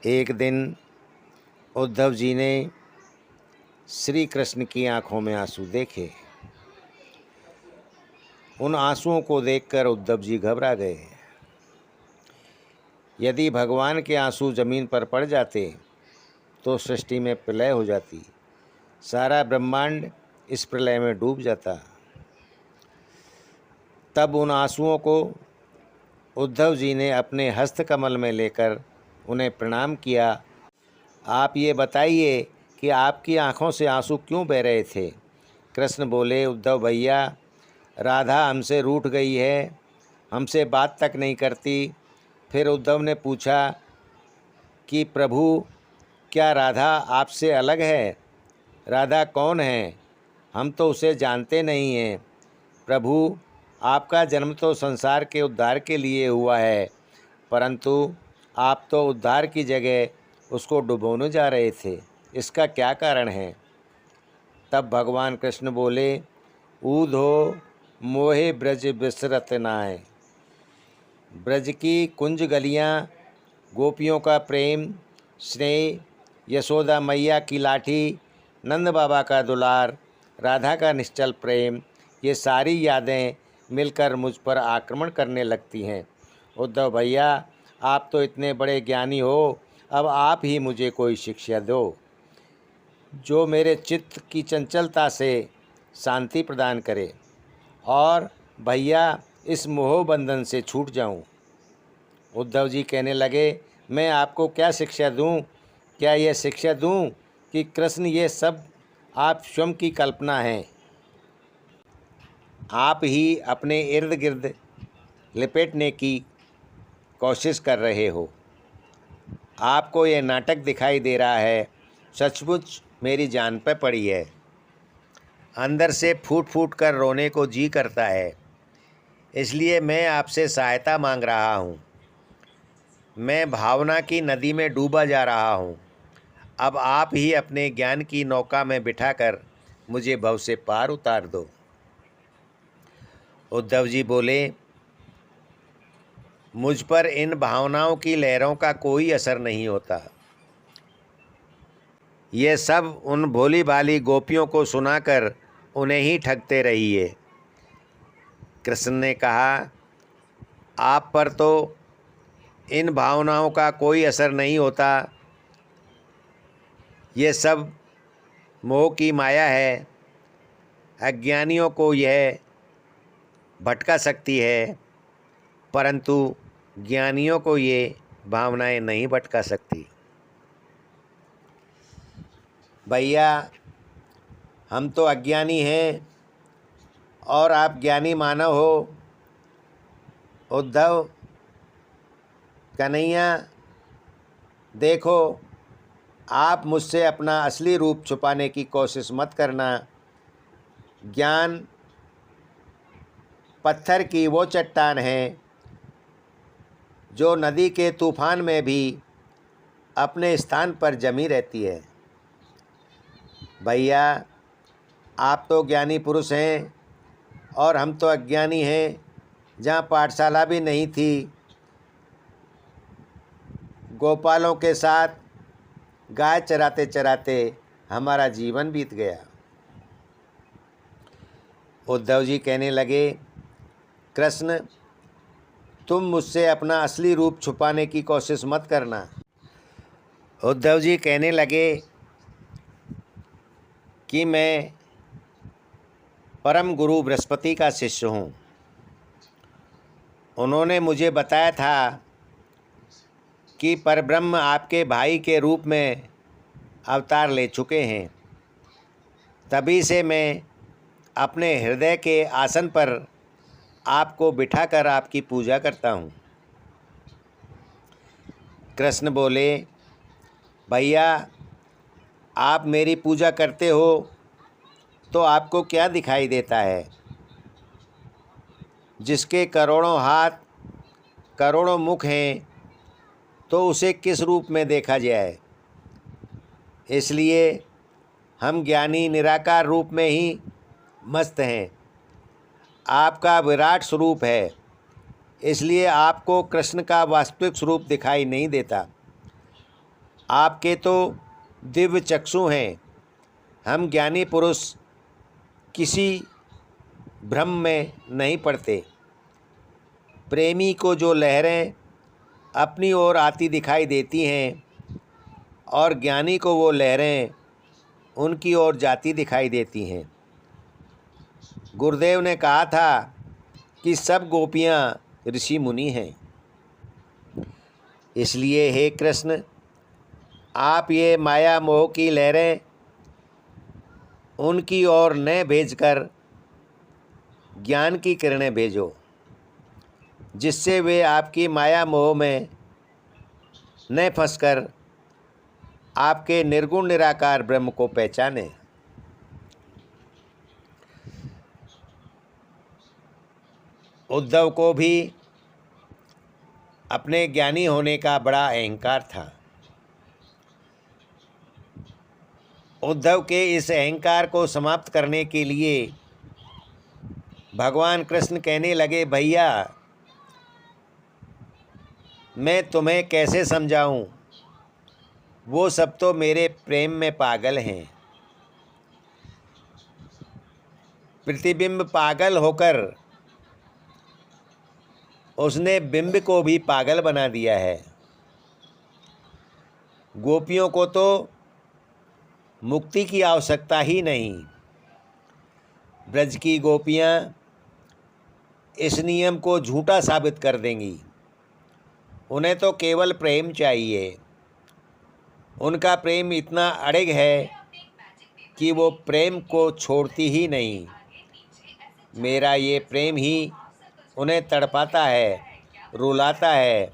एक दिन उद्धव जी ने श्री कृष्ण की आंखों में आंसू देखे। उन आंसुओं को देखकर उद्धव जी घबरा गए। यदि भगवान के आंसू जमीन पर पड़ जाते तो सृष्टि में प्रलय हो जाती, सारा ब्रह्मांड इस प्रलय में डूब जाता। तब उन आंसुओं को उद्धव जी ने अपने हस्त कमल में लेकर उन्हें प्रणाम किया। आप ये बताइए कि आपकी आंखों से आंसू क्यों बह रहे थे? कृष्ण बोले, उद्धव भैया, राधा हमसे रूठ गई है, हमसे बात तक नहीं करती। फिर उद्धव ने पूछा कि प्रभु, क्या राधा आपसे अलग है? राधा कौन है? हम तो उसे जानते नहीं हैं। प्रभु, आपका जन्म तो संसार के उद्धार के लिए हुआ है, परंतु आप तो उद्धार की जगह उसको डुबोने जा रहे थे। इसका क्या कारण है? तब भगवान कृष्ण बोले, ऊधो मोहे ब्रज बिसरत नाय। ब्रज की कुंज गलियाँ, गोपियों का प्रेम स्नेह, यशोदा मैया की लाठी, नंद बाबा का दुलार, राधा का निश्चल प्रेम, ये सारी यादें मिलकर मुझ पर आक्रमण करने लगती हैं। उद्धव भैया, आप तो इतने बड़े ज्ञानी हो, अब आप ही मुझे कोई शिक्षा दो जो मेरे चित्त की चंचलता से शांति प्रदान करे और भैया इस मोह बंधन से छूट जाऊं। उद्धव जी कहने लगे, मैं आपको क्या शिक्षा दूं? क्या यह शिक्षा दूं कि कृष्ण ये सब आप स्वयं की कल्पना है? आप ही अपने इर्द गिर्द लपेटने की कोशिश कर रहे हो। आपको यह नाटक दिखाई दे रहा है। सचमुच मेरी जान पर पड़ी है। अंदर से फूट फूट कर रोने को जी करता है। इसलिए मैं आपसे सहायता मांग रहा हूँ। मैं भावना की नदी में डूबा जा रहा हूँ। अब आप ही अपने ज्ञान की नौका में बिठाकर मुझे भव से पार उतार दो। उद्धव जी बोले, मुझ पर इन भावनाओं की लहरों का कोई असर नहीं होता। ये सब उन भोली भाली गोपियों को सुनाकर उन्हें ही ठगते रहिए। कृष्ण ने कहा, आप पर तो इन भावनाओं का कोई असर नहीं होता। ये सब मोह की माया है। अज्ञानियों को यह भटका सकती है, परंतु ज्ञानियों को ये भावनाएं नहीं भटका सकती। भैया, हम तो अज्ञानी हैं और आप ज्ञानी मानव हो। उद्धव, कन्हैया, देखो, आप मुझसे अपना असली रूप छुपाने की कोशिश मत करना। ज्ञान पत्थर की वो चट्टान है जो नदी के तूफान में भी अपने स्थान पर जमी रहती है। भैया, आप तो ज्ञानी पुरुष हैं और हम तो अज्ञानी हैं। जहाँ पाठशाला भी नहीं थी, गोपालों के साथ गाय चराते चराते हमारा जीवन बीत गया। उद्धव जी कहने लगे, कृष्ण, तुम मुझसे अपना असली रूप छुपाने की कोशिश मत करना। उद्धव जी कहने लगे कि मैं परम गुरु बृहस्पति का शिष्य हूँ। उन्होंने मुझे बताया था कि परब्रह्म आपके भाई के रूप में अवतार ले चुके हैं। तभी से मैं अपने हृदय के आसन पर आपको बिठाकर आपकी पूजा करता हूँ। कृष्ण बोले, भैया, आप मेरी पूजा करते हो तो आपको क्या दिखाई देता है? जिसके करोड़ों हाथ, करोड़ों मुख हैं, तो उसे किस रूप में देखा जाए? इसलिए हम ज्ञानी निराकार रूप में ही मस्त हैं। आपका विराट स्वरूप है, इसलिए आपको कृष्ण का वास्तविक स्वरूप दिखाई नहीं देता। आपके तो दिव्य चक्षु हैं। हम ज्ञानी पुरुष किसी भ्रम में नहीं पड़ते। प्रेमी को जो लहरें अपनी ओर आती दिखाई देती हैं और ज्ञानी को वो लहरें उनकी ओर जाती दिखाई देती हैं। गुरुदेव ने कहा था कि सब गोपियाँ ऋषि मुनि हैं। इसलिए हे कृष्ण, आप ये माया मोह की लहरें उनकी ओर न भेजकर ज्ञान की किरणें भेजो, जिससे वे आपकी माया मोह में न फंसकर आपके निर्गुण निराकार ब्रह्म को पहचाने। उद्धव को भी अपने ज्ञानी होने का बड़ा अहंकार था। उद्धव के इस अहंकार को समाप्त करने के लिए भगवान कृष्ण कहने लगे, भैया मैं तुम्हें कैसे समझाऊं, वो सब तो मेरे प्रेम में पागल हैं। प्रतिबिंब पागल होकर उसने बिंब को भी पागल बना दिया है। गोपियों को तो मुक्ति की आवश्यकता ही नहीं। ब्रज की गोपियाँ इस नियम को झूठा साबित कर देंगी। उन्हें तो केवल प्रेम चाहिए। उनका प्रेम इतना अड़िग है कि वो प्रेम को छोड़ती ही नहीं। मेरा ये प्रेम ही उन्हें तड़पाता है, रुलाता है।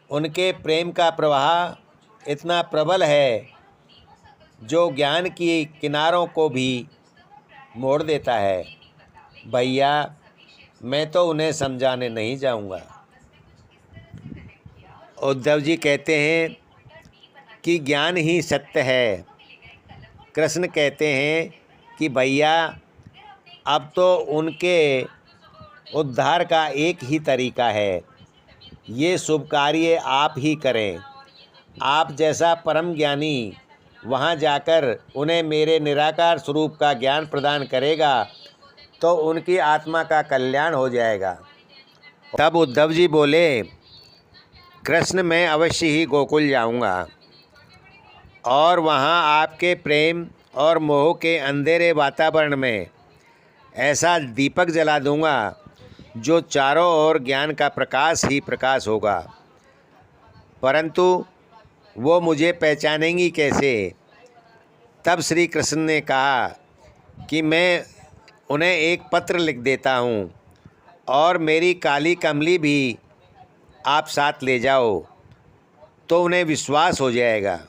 उनके प्रेम का प्रवाह इतना प्रबल है जो ज्ञान की किनारों को भी मोड़ देता है। भैया मैं तो उन्हें समझाने नहीं जाऊंगा। उद्धव जी कहते हैं कि ज्ञान ही सत्य है। कृष्ण कहते हैं कि भैया अब तो उनके उद्धार का एक ही तरीका है, ये शुभ कार्य आप ही करें। आप जैसा परम ज्ञानी वहाँ जाकर उन्हें मेरे निराकार स्वरूप का ज्ञान प्रदान करेगा तो उनकी आत्मा का कल्याण हो जाएगा। तब उद्धव जी बोले, कृष्ण मैं अवश्य ही गोकुल जाऊँगा और वहाँ आपके प्रेम और मोह के अंधेरे वातावरण में ऐसा दीपक जला दूँगा जो चारों ओर ज्ञान का प्रकाश ही प्रकाश होगा। परंतु वो मुझे पहचानेंगी कैसे? तब श्री कृष्ण ने कहा कि मैं उन्हें एक पत्र लिख देता हूँ और मेरी काली कमली भी आप साथ ले जाओ तो उन्हें विश्वास हो जाएगा।